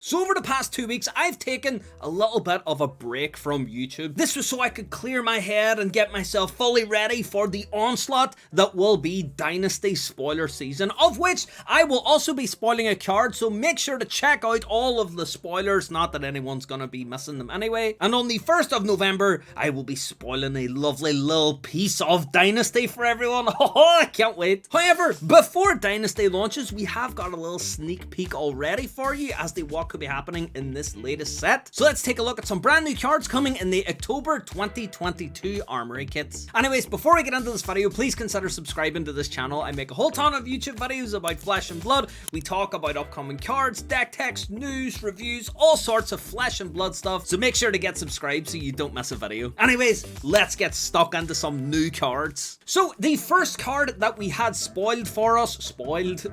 So over the past 2 weeks, I've taken a little bit of a break from YouTube. This was so I could clear my head and get myself fully ready for the onslaught that will be Dynasty spoiler season, of which I will also be spoiling a card, so make sure to check out all of the spoilers, not that anyone's gonna be missing them anyway. And on the 1st of November, I will be spoiling a lovely little piece of Dynasty for everyone. Oh, I can't wait. However, before Dynasty launches, we have got a little sneak peek already for you as to what could be happening in this latest set. So let's take a look at some brand new cards coming in the October 2022 armory kits. Anyways, before we get into this video, please consider subscribing to this channel. I make a whole ton of YouTube videos about Flesh and Blood. We talk about upcoming cards, deck techs, news, reviews, all sorts of Flesh and Blood stuff. So make sure to get subscribed so you don't miss a video. Anyways, let's get stuck into some new cards. So the first card that we had spoiled for us,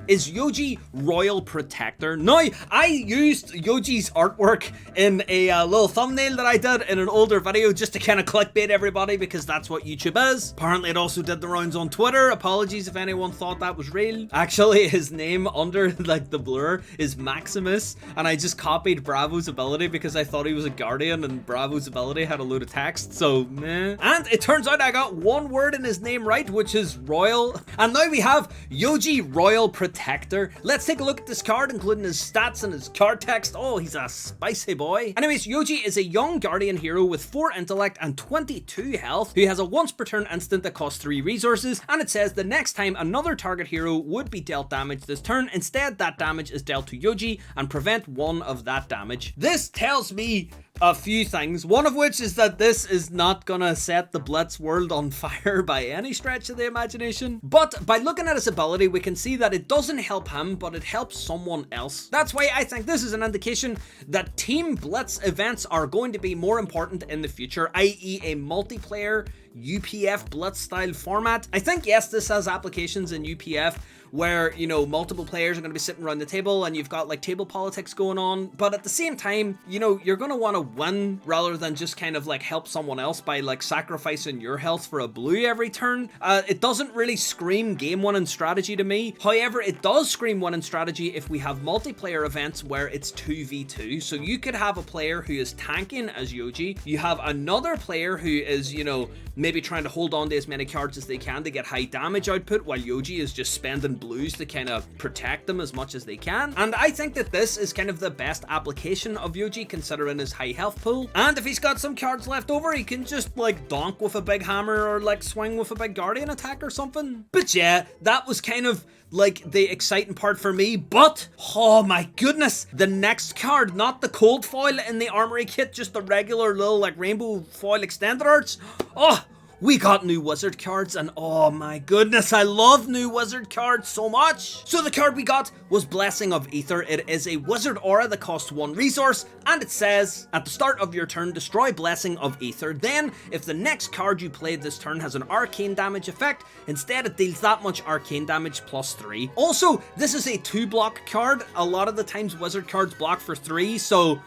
is Yoji Royal Protector. Now, I used Yoji's artwork in a little thumbnail that I did in an older video just to kind of clickbait everybody because that's what YouTube is. Apparently it also did the rounds on Twitter. Apologies if anyone thought that was real. Actually, his name under like the blur is Maximus, and I just copied Bravo's ability because I thought he was a guardian and Bravo's ability had a load of text, so meh. And it turns out I got one word in his name right, which is royal. And now we have Yoji Royal Protector. Let's take a look at this card, including his stats and his card text. Oh, he's a spicy boy. Anyways, Yoji is a young guardian hero with 4 intellect and 22 health, who has a once per turn instant that costs 3 resources, and it says the next time another target hero would be dealt damage this turn, instead that damage is dealt to Yoji and prevent 1 of that damage. This tells me a few things, one of which is that this is not gonna set the Blitz world on fire by any stretch of the imagination. But by looking at his ability, we can see that it doesn't help him, but it helps someone else. That's why I think this is an indication that Team Blitz events are going to be more important in the future, i.e. a multiplayer UPF Blitz style format. I think, yes, this has applications in UPF where, you know, multiple players are going to be sitting around the table and you've got like table politics going on, but at the same time, you know, you're going to want to win rather than just kind of like help someone else by like sacrificing your health for a blue every turn. It doesn't really scream game winning strategy to me. However, it does scream winning strategy if we have multiplayer events where it's 2v2. So you could have a player who is tanking as Yoji, you have another player who is, you know, maybe trying to hold on to as many cards as they can to get high damage output, while Yoji is just spending blues to kind of protect them as much as they can. And I think that this is kind of the best application of Yoji considering his high health pool. And if he's got some cards left over, he can just like donk with a big hammer or like swing with a big guardian attack or something. But yeah, that was kind of like the exciting part for me, but oh my goodness, the next card, not the cold foil in the armory kit, just the regular little like rainbow foil extended arts. Oh, we got new wizard cards, and oh my goodness, I love new wizard cards so much. So the card we got was Blessing of Aether. It is a wizard aura that costs 1 resource, and it says, at the start of your turn, destroy Blessing of Aether. Then, if the next card you played this turn has an arcane damage effect, instead it deals that much arcane damage plus 3. Also, this is a 2-block card. A lot of the times wizard cards block for 3, so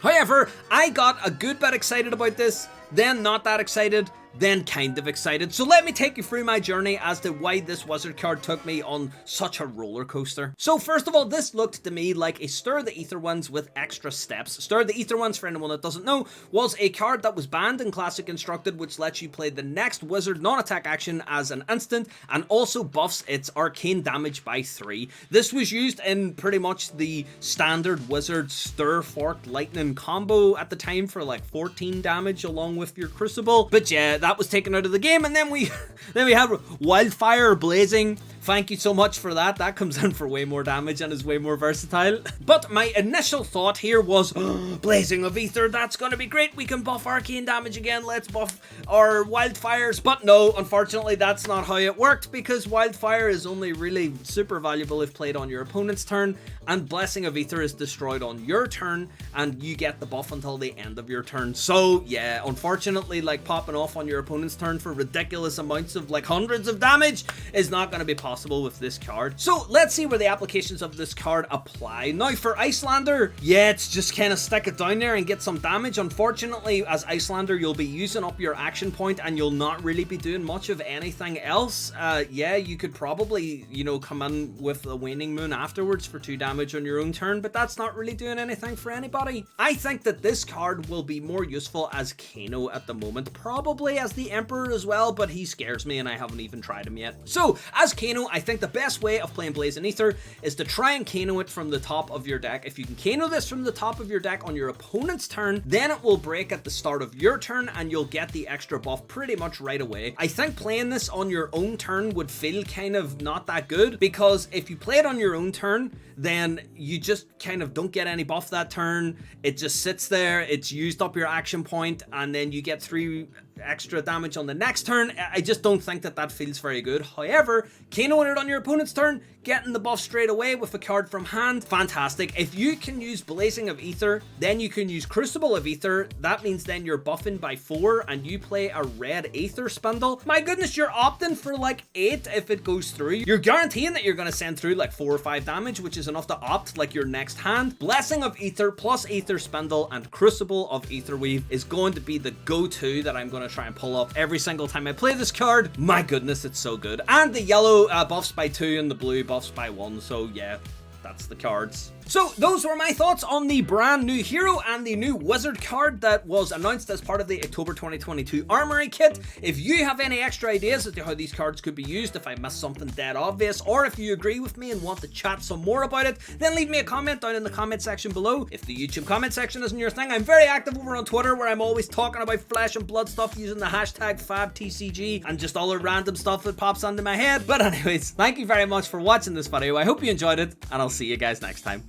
However, I got a good bit excited about this, then not that excited, then kind of excited. So let me take you through my journey as to why this wizard card took me on such a roller coaster. So first of all, this looked to me like a Stir the Aether Winds with extra steps. Stir the Aether Winds, for anyone that doesn't know, was a card that was banned in Classic Instructed, which lets you play the next wizard non-attack action as an instant, and also buffs its arcane damage by 3. This was used in pretty much the standard wizard Stir Forked Lightning combo at the time for like 14 damage along with your Crucible. But yeah, that was taken out of the game, and then we have Wildfire Blazing. Thank you so much for that. That comes in for way more damage and is way more versatile. But my initial thought here was, Blessing of Aether, that's going to be great. We can buff arcane damage again. Let's buff our wildfires. But no, unfortunately, that's not how it worked, because wildfire is only really super valuable if played on your opponent's turn, and Blessing of Aether is destroyed on your turn, and you get the buff until the end of your turn. So yeah, unfortunately, like popping off on your opponent's turn for ridiculous amounts of like hundreds of damage is not going to be possible possible with this card. So let's see where the applications of this card apply. Now for Icelander, yeah, it's just kind of stick it down there and get some damage. Unfortunately, as Icelander, you'll be using up your action point and you'll not really be doing much of anything else. Yeah, you could probably, you know, come in with a Waning Moon afterwards for 2 damage on your own turn, but that's not really doing anything for anybody. I think that this card will be more useful as Kano at the moment, probably as the Emperor as well, but he scares me and I haven't even tried him yet. So as Kano, I think the best way of playing Blessing of Aether is to try and Kano it from the top of your deck. If you can Kano this from the top of your deck on your opponent's turn, then it will break at the start of your turn and you'll get the extra buff pretty much right away. I think playing this on your own turn would feel kind of not that good, because if you play it on your own turn, then you just kind of don't get any buff that turn. It just sits there, it's used up your action point, and then you get 3 extra damage on the next turn. I just don't think that that feels very good. However, Kanoing it on your opponent's turn, getting the buff straight away with a card from hand, fantastic. If you can use Blessing of Aether, then you can use Crucible of Aether. That means then you're buffing by 4 and you play a red Aether Spindle. My goodness, you're opting for like 8 if it goes through. You're guaranteeing that you're going to send through like 4 or 5 damage, which is enough to opt like your next hand. Blessing of Aether plus Aether Spindle and Crucible of Aetherweave is going to be the go-to that I'm going to try and pull up every single time I play this card. My goodness, it's so good. And the yellow buffs by 2 and the blue buffs by 1, so yeah, that's the cards. So those were my thoughts on the brand new hero and the new wizard card that was announced as part of the October 2022 Armory kit. If you have any extra ideas as to how these cards could be used, if I missed something dead obvious, or if you agree with me and want to chat some more about it, then leave me a comment down in the comment section below. If the YouTube comment section isn't your thing, I'm very active over on Twitter, where I'm always talking about Flesh and Blood stuff using the hashtag FabTCG and just all the random stuff that pops onto my head. But anyways, thank you very much for watching this video. I hope you enjoyed it, and I'll see you guys next time.